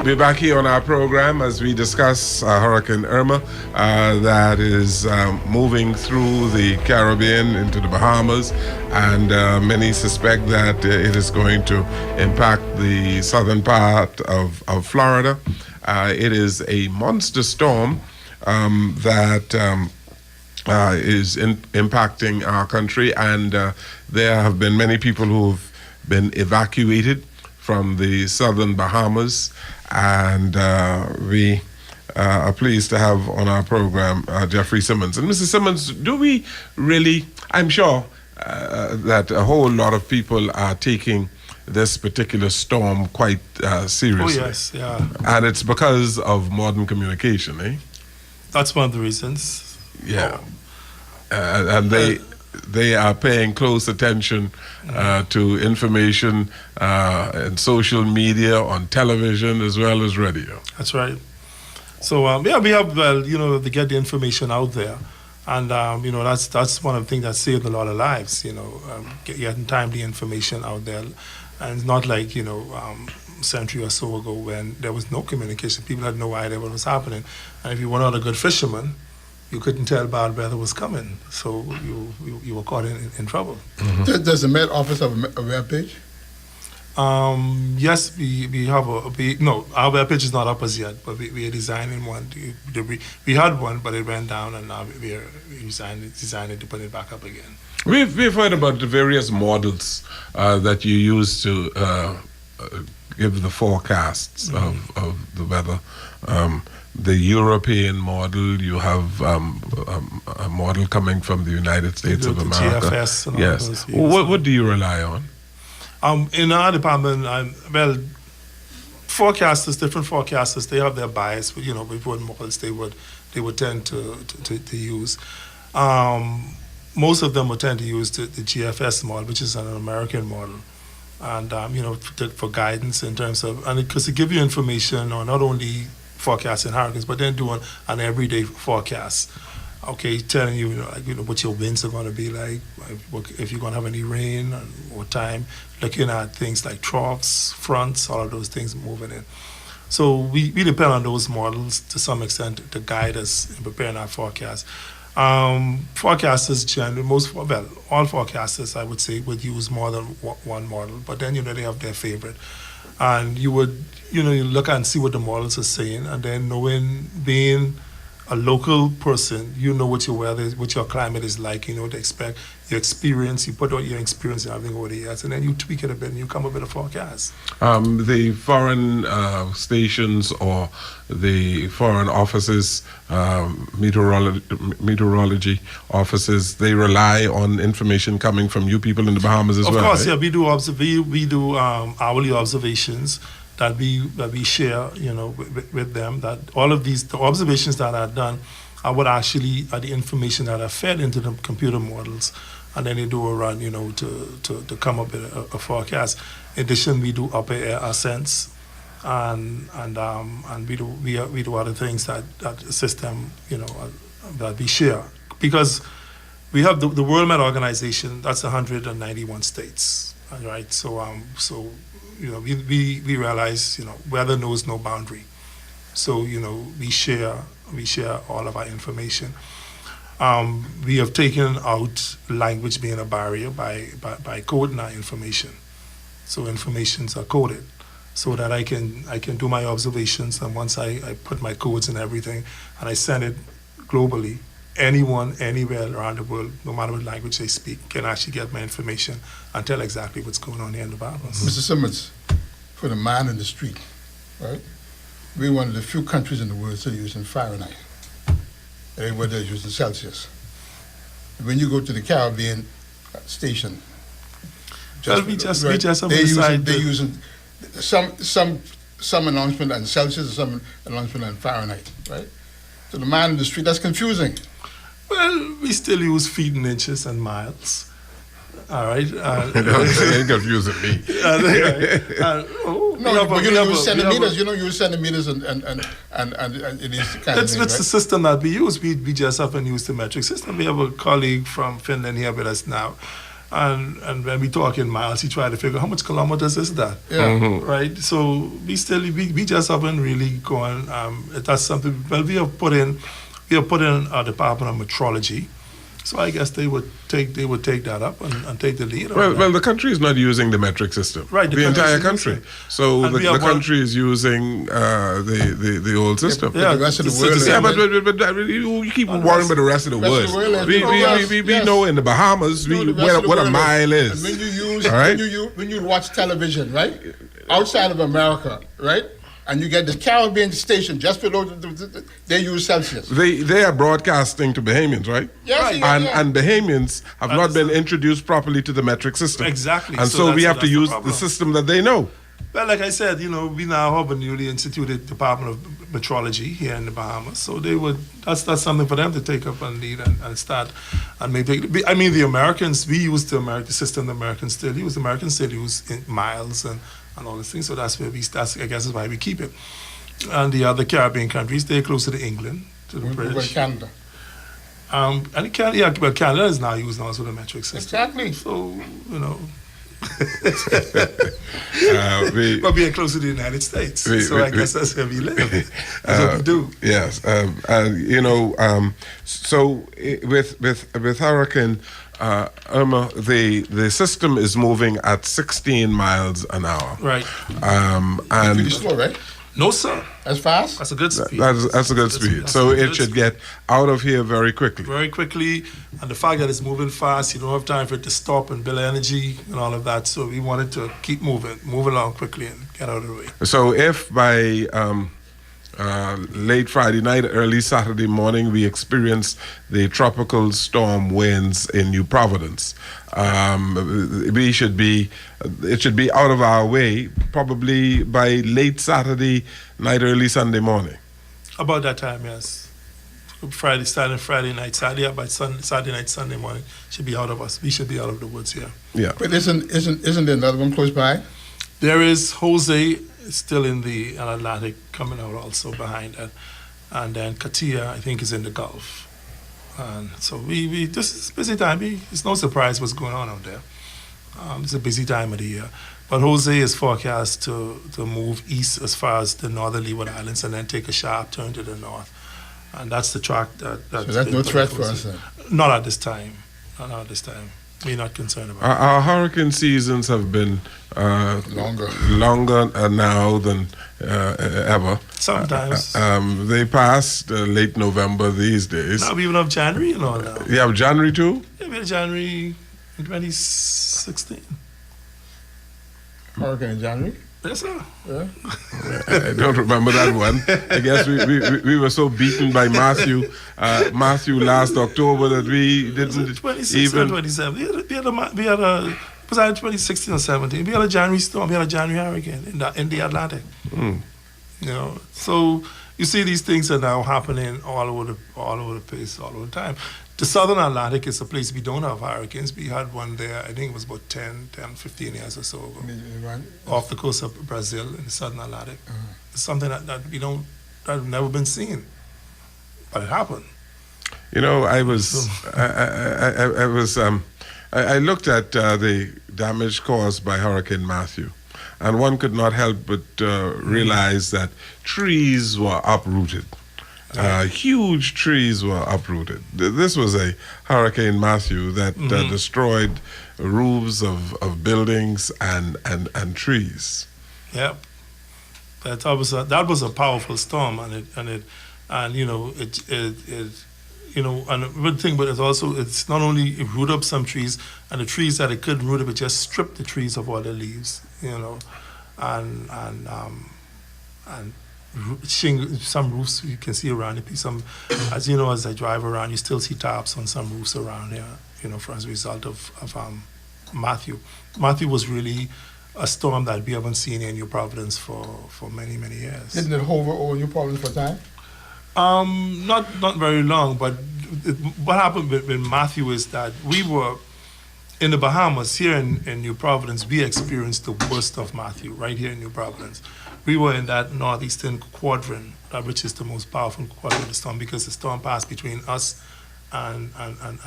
We're back here on our program as we discuss Hurricane Irma that is moving through the Caribbean into the Bahamas, and many suspect that it is going to impact the southern part of Florida. It is a monster storm that is impacting our country, and there have been many people who have been evacuated from the southern Bahamas, and we are pleased to have on our program Jeffrey Simmons. And Mr. Simmons, do we really, I'm sure that a whole lot of people are taking this particular storm quite seriously. Oh yes, yeah. And it's because of modern communication, eh? That's one of the reasons. Yeah. And they are paying close attention to information in social media, on television, as well as radio. That's right. So we have to get the information out there, and that's one of the things that saved a lot of lives. Getting timely information out there, and it's not like a century or so ago when there was no communication. People had no idea what was happening, and if you were not a good fisherman, you couldn't tell bad weather was coming, so you were caught in trouble. Mm-hmm. Does the Met Office have a web page? Yes, we have our web page is not up as yet, but we are designing one. We had one, but it went down, and now we are designing to put it back up again. We've heard about the various models that you use to give the forecasts of the weather. The European model, you have a model coming from the United States of America. GFS and all yes. those. What do you rely on? In our department, forecasters, different forecasters, they have their bias. With what models they would tend to use. Most of them would tend to use the GFS model, which is an American model. And for guidance in terms of, and because it gives you information on not only forecasting hurricanes, but then doing an everyday forecast. Okay, telling you, what your winds are going to be like, if you're going to have any rain, and what time. Looking at things like troughs, fronts, all of those things moving in. So we depend on those models to some extent to guide us in preparing our forecast. Forecasters generally, all forecasters, I would say, would use more than one model, but then they have their favorite, and you would you look and see what the models are saying, and then being a local person, what your weather is, what your climate is like, to expect your experience, you put out your experience and everything over the years, and then you tweak it a bit and you come up with a forecast. The foreign stations or the foreign offices, meteorology offices, they rely on information coming from you people in the Bahamas as well. Of course, right? Yeah, we do hourly observations that we share, with them. That all of the observations that are done are the information that are fed into the computer models, and then they do a run, to come up with a forecast. In addition, we do upper air ascents, and we do other things that assist them, that we share, because we have the World Met Organization. That's 191 states, right? So we realize, weather knows no boundary. So, we share all of our information. We have taken out language being a barrier by coding our information. So informations are coded so that I can do my observations, and once I put my codes and everything and I send it globally, anyone, anywhere around the world, no matter what language they speak, can actually get my information and tell exactly what's going on here in the Bahamas. Mr. Simmons, for the man in the street, right? We're one of the few countries in the world still using Fahrenheit. Everybody else using Celsius. When you go to the Caribbean station, we just they're using some announcement on Celsius, some announcement on Fahrenheit, right? So the man in the street, that's confusing. Well, we still use feet and inches and miles. All right. They ain't confusing me. You use centimeters. You use centimeters and these kind of things. It's the system that we use. We just haven't used the metric system. We have a colleague from Finland here with us now. And when we talk in miles, you try to figure how much kilometers is that, Yeah. right? So we just haven't really gone. That's something. Well, we have put in our Department of Metrology. So I guess they would take that up and take the lead. Well, the country is not using the metric system. Right, the entire country. So And we the have country is using the old system. Yeah, the rest of the world is- Yeah, but you keep worrying about the rest of the world. We know in the Bahamas No, the rest of the what a world mile is. is. And when you use, All right? when you watch television, right, outside of America, right, and you get the Caribbean station just below, they use Celsius. They are broadcasting to Bahamians, right? Yes, Right. yeah. And Bahamians have not been introduced properly to the metric system. Exactly. And So so we that's- have to that's the use problem. the system that they know. Well, like I said, we now have a newly instituted Department of Metrology here in the Bahamas. So that's something for them to take up and lead and start and maybe. I mean, the Americans, we use the system the Americans still use. The Americans still use in miles and all these things. So that's where I guess is why we keep it. And the other Caribbean countries, they're closer to England, to the What about British. Canada? And Canada is now using also the metric system. Exactly. So, We- but we are closer to the United States. So I guess that's where we live. That's what we do. Yes, so with Hurricane Irma, the system is moving at 16 miles an hour. Right. And Pretty slow, right? No, sir. That's fast? That's a good speed. that's a good speed. That's So a it good should speed. get out of here very quickly. Very quickly, and the fact that it's moving fast, you don't have time for it to stop and build energy and all of that. So we wanted to keep move along quickly and get out of the way. So if by late Friday night, early Saturday morning, we experience the tropical storm winds in New Providence, it should be out of our way probably by late Saturday night, early Sunday morning. About that time, yes. Starting Friday night, Saturday, by Saturday night, Sunday morning, should be out of us. We should be out of the woods here. Yeah. But isn't there another one close by? There is Jose still in the Atlantic coming out also behind that. And then Katia, I think, is in the Gulf. And so we this is a busy time. It's no surprise what's going on out there. It's a busy time of the year. But Jose is forecast to move east as far as the northern Leeward Islands and then take a sharp turn to the north. And that's the track that's So that's no threat for us then? Not at this time. Not at this time. We're not concerned about it. Our hurricane seasons have been longer now than ever. Sometimes. They passed late November these days. Now we even have January and all now. You have January too? Yeah, we had January in 2016. Hurricane in January? Yes, sir. Yeah. I don't remember that one. I guess we were so beaten by Matthew last October that we didn't 2016 even. and 2017. We had a was that 2016 or 17? We had a January storm. We had a January hurricane in the Atlantic. So you see these things are now happening all over the place, all over the time. The Southern Atlantic is a place we don't have hurricanes. We had one there, I think it was about 10, 15 years or so ago, off the coast of Brazil in the Southern Atlantic. It's something that we don't, that have never been seen, but it happened. I looked at the damage caused by Hurricane Matthew, and one could not help but realize that trees were uprooted. Huge trees were uprooted. This was a Hurricane Matthew that destroyed roofs of buildings and trees. Yep, that was a powerful storm, and the good thing, but it's not only it root up some trees, and the trees that it couldn't root up, it just stripped the trees of all their leaves, and some roofs you can see around it. As you know, as I drive around, you still see tops on some roofs around here. As a result of Matthew. Matthew was really a storm that we haven't seen in New Providence for many years. Didn't it hover over New Providence for time? Not very long, but what happened with Matthew is that we were in the Bahamas, here in New Providence. We experienced the worst of Matthew right here in New Providence. We were in that northeastern quadrant, which is the most powerful quadrant of the storm, because the storm passed between us and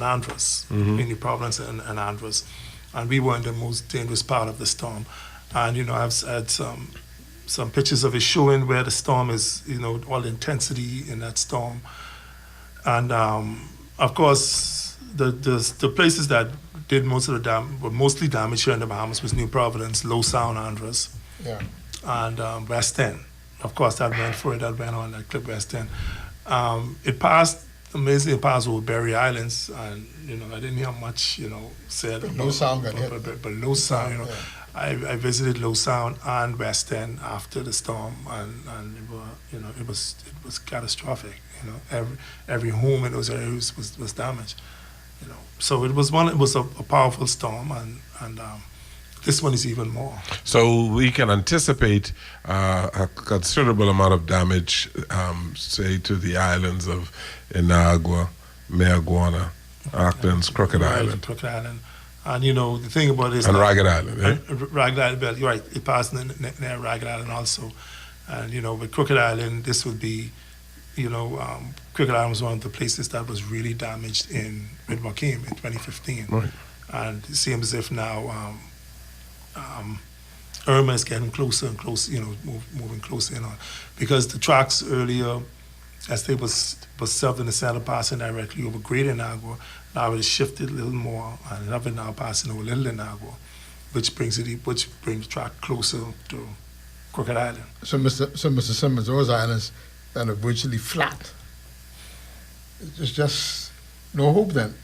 Andros, in New Providence and Andros. and we were in the most dangerous part of the storm. And I've had some pictures of it showing where the storm is, all the intensity in that storm. And of course, the places that did most of the were mostly damaged here in the Bahamas was New Providence, Low Sound, Andros, and West End. Of course, that went for it. That went on that clip West End. It passed amazingly. It passed over Berry Islands, and I didn't hear much, said. But Low Sound got hit. But Low Sound, I visited Low Sound and West End after the storm, and it was catastrophic. Every home in those areas was damaged. So it was a powerful storm, and this one is even more. So we can anticipate a considerable amount of damage, say, to the islands of Inagua, Mayaguana, Acton's, Crooked Island. Crooked Island. And the thing about it is... And Ragged Island, eh? Ragged Island, you're right. It passed near Ragged Island also. And, with Crooked Island, this would be, Crooked Island was one of the places that was really damaged with Joaquin in 2015. Right. And it seems as if now Irma is getting closer and closer, moving closer in on. Because the tracks earlier, as they was served in the center, passing directly over Greater Inagua, now it has shifted a little more, and another now passing over Little Inagua, which brings the track closer to Crooked Island. So, Mr. Simmons, those islands that are virtually flat. It's just no hope then.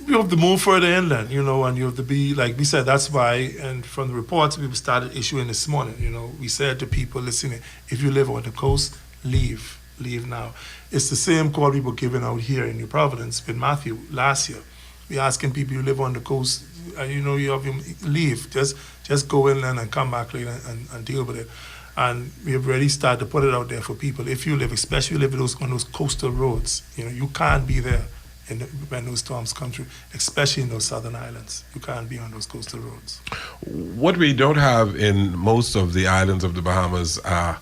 You have to move further inland, and you have to be, like we said, that's why, and from the reports we started issuing this morning, we said to people listening, if you live on the coast, leave now. It's the same call we were giving out here in New Providence with Matthew last year. We're asking people you live on the coast, you have to leave, just go inland and come back later and deal with it. And we have already started to put it out there for people. If you live, especially if you live on those coastal roads, you can't be there when those storms come through, especially in those southern islands. You can't be on those coastal roads. What we don't have in most of the islands of the Bahamas are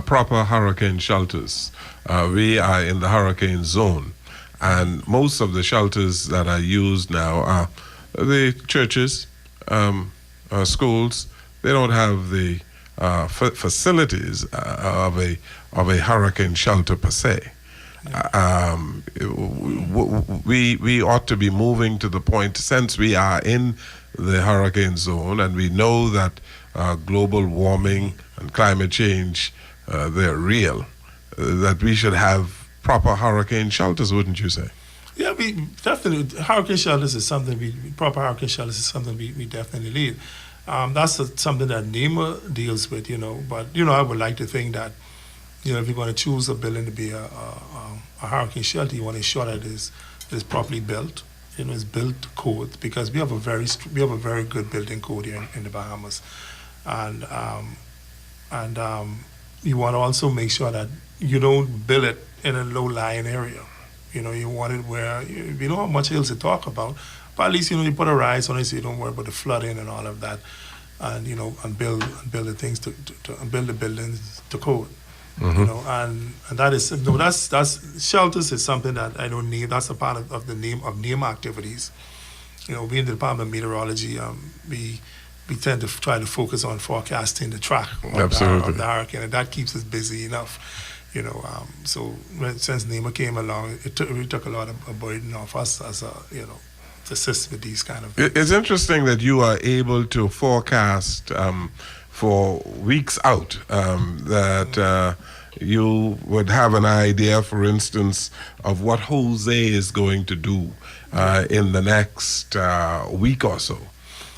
proper hurricane shelters. We are in the hurricane zone, and most of the shelters that are used now are the churches, schools. They don't have the facilities of a hurricane shelter per se. We ought to be moving to the point, since we are in the hurricane zone and we know that global warming and climate change, they're real, that we should have proper hurricane shelters, wouldn't you say? Yeah, we definitely, hurricane shelters is something, proper hurricane shelters is something we definitely need. That's something that NEMA deals with, but, I would like to think that, if you're going to choose a building to be a hurricane shelter, you want to ensure that it is properly built. It's built to code, because we have a very good building code here in the Bahamas, and you want to also make sure that you don't build it in a low-lying area. You want it where we don't have much hills to talk about, but at least you put a rise on it so you don't worry about the flooding and all of that, and and build the things and build the buildings to code. Mm-hmm. And that is that's shelters is something that I don't need. That's a part of the NEMA activities. We in the Department of Meteorology, we tend to try to focus on forecasting the track of the hurricane, and that keeps us busy enough. So since NEMA came along, it took a lot of burden off us as to assist with these kind of. It's interesting that you are able to forecast for weeks out, that you would have an idea, for instance, of what Jose is going to do in the next week or so.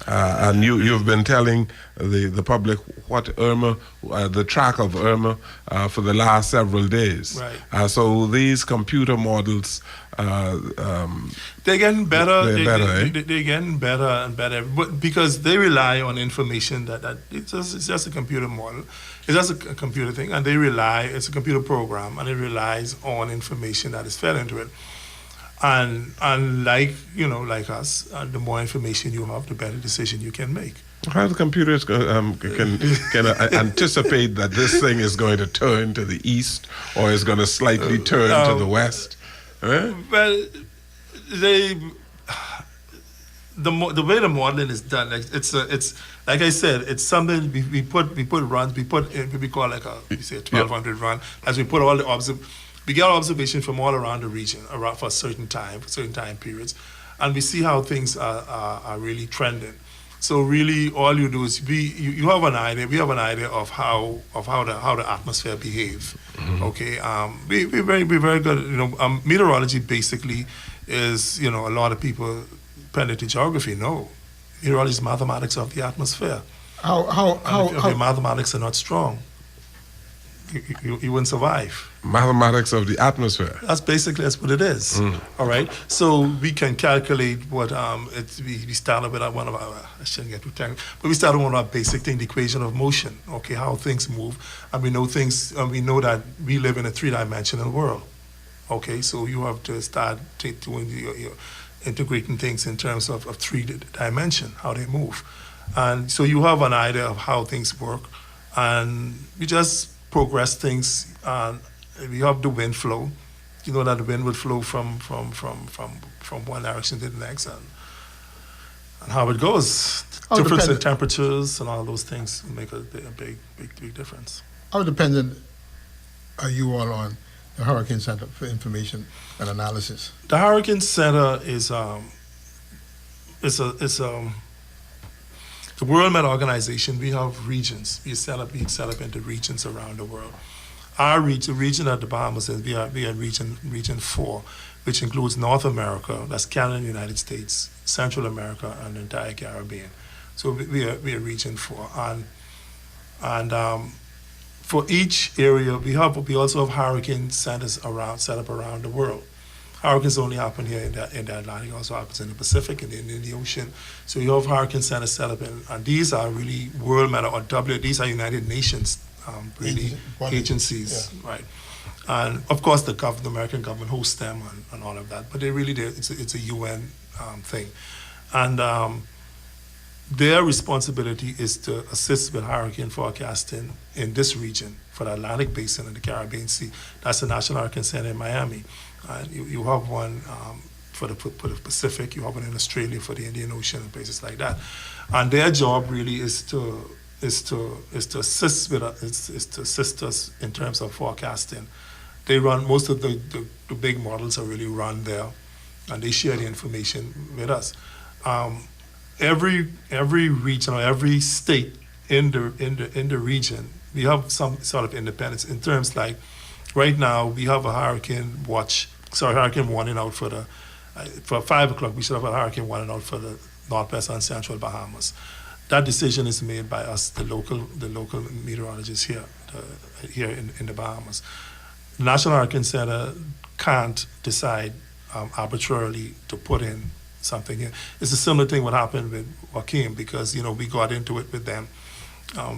And you've been telling the public what Irma, the track of Irma, for the last several days. Right. So these computer models, they're getting better. They're getting better and better, but because they rely on information that it's just a computer model. It's just a computer thing, and it's a computer program, and it relies on information that is fed into it. And like us, the more information you have, the better decision you can make. How the computers can anticipate that this thing is going to turn to the east or is going to slightly turn to the west? Well, the way the modeling is done, like it's like I said, it's something we put runs, we call like we say a 1200 run, as we put all we get observations from all around the region around for a certain time periods, and we see how things are really trending. So really, all you do is you have an idea. We have an idea of how the atmosphere behaves. Mm-hmm. Okay, we're very good. Meteorology basically is a lot of people pen it to geography. No, meteorology is mathematics of the atmosphere. If your mathematics are not strong, you wouldn't survive. Mathematics of the atmosphere. That's what it is. All right. So we can calculate what we started with one of our, I shouldn't get too technical, but we started with one of our basic things, the equation of motion. Okay, how things move, and we know things. We know that we live in a three-dimensional world. Okay, so you have to start doing your integrating things in terms of three dimension, how they move, and so you have an idea of how things work, and we just progress things. And we have the wind flow. You know that the wind would flow from one direction to the next, and how it goes. Difference in temperatures and all those things make a big difference. How dependent are you all on the Hurricane Center for information and analysis? The Hurricane Center is the World Met Organization. We have regions. We set up into regions around the world. Our region, the region at the Bahamas, we are region 4, which includes North America, that's Canada and the United States, Central America, and the entire Caribbean. So we are region 4, and for each area we also have hurricane centers set up around the world. Hurricanes only happen here in the Atlantic, also happens in the Pacific and in the ocean. So you have hurricane centers set up, and these are really World Met or these are United Nations agencies, yeah. Right? And of course, the American government hosts them and all of that. But it's a UN thing, and their responsibility is to assist with hurricane forecasting in this region for the Atlantic Basin and the Caribbean Sea. That's the National Hurricane Center in Miami. You have one for the Pacific. You have one in Australia for the Indian Ocean and places like that. And their job really is to assist us in terms of forecasting. They run most of the big models are really run there, and they share the information with us. Every region or every state in the region, we have some sort of independence in terms like right now we have a hurricane warning out for 5 o'clock. We should have a hurricane warning out for the Northwest and Central Bahamas. That decision is made by us, the local meteorologists here in the Bahamas. The National Hurricane Center can't decide arbitrarily to put in something here. It's a similar thing what happened with Joaquin, because we got into it with them.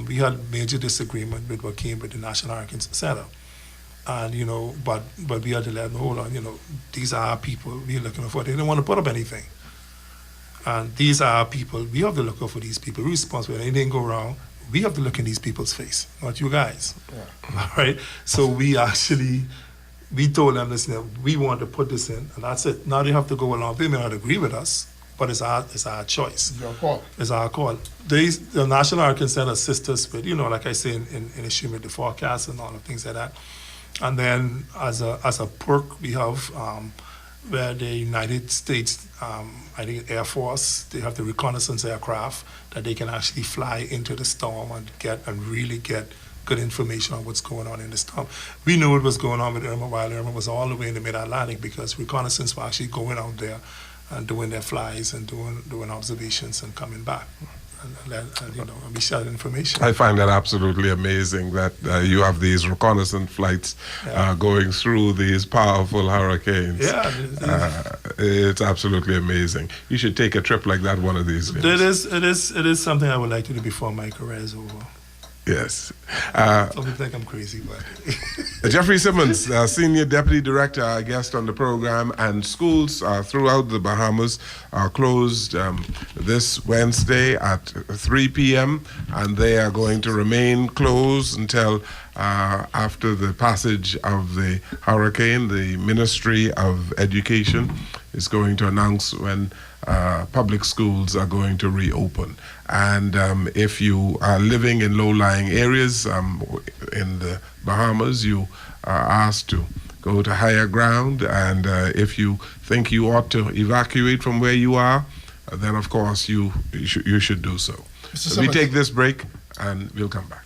We had major disagreement with Joaquin with the National Hurricane Center, and but we had to let them hold on. These are our people. We're looking for. They didn't want to put up anything. And these are our people. We have to look out for these people. We're responsible. When anything go wrong, we have to look in these people's face, not you guys. Yeah. All right? So we told them, listen, we want to put this in, and that's it. Now they have to go along. They may not agree with us, but it's our choice. It's your call. It's our call. The National Hurricane Center assists us with, like I say, in issuing with the forecast and all the things like that. And then as a perk, we have where the United States, I think Air Force, they have the reconnaissance aircraft that they can actually fly into the storm and really get good information on what's going on in the storm. We knew what was going on with Irma while Irma was all the way in the mid-Atlantic, because reconnaissance were actually going out there and doing their flies and doing observations and coming back. And we share information. I find that absolutely amazing that you have these reconnaissance flights going through these powerful hurricanes. Yeah, it's absolutely amazing. You should take a trip like that one of these days. It is something I would like to do before my career is over. Yes. Some people think I'm crazy, but... Jeffrey Simmons, Senior Deputy Director, our guest on the program, and schools throughout the Bahamas are closed this Wednesday at 3 p.m., and they are going to remain closed until after the passage of the hurricane. The Ministry of Education is going to announce when public schools are going to reopen. And if you are living in low-lying areas in the Bahamas, you are asked to go to higher ground. And if you think you ought to evacuate from where you are, then of course you should do so. So we take this break and we'll come back.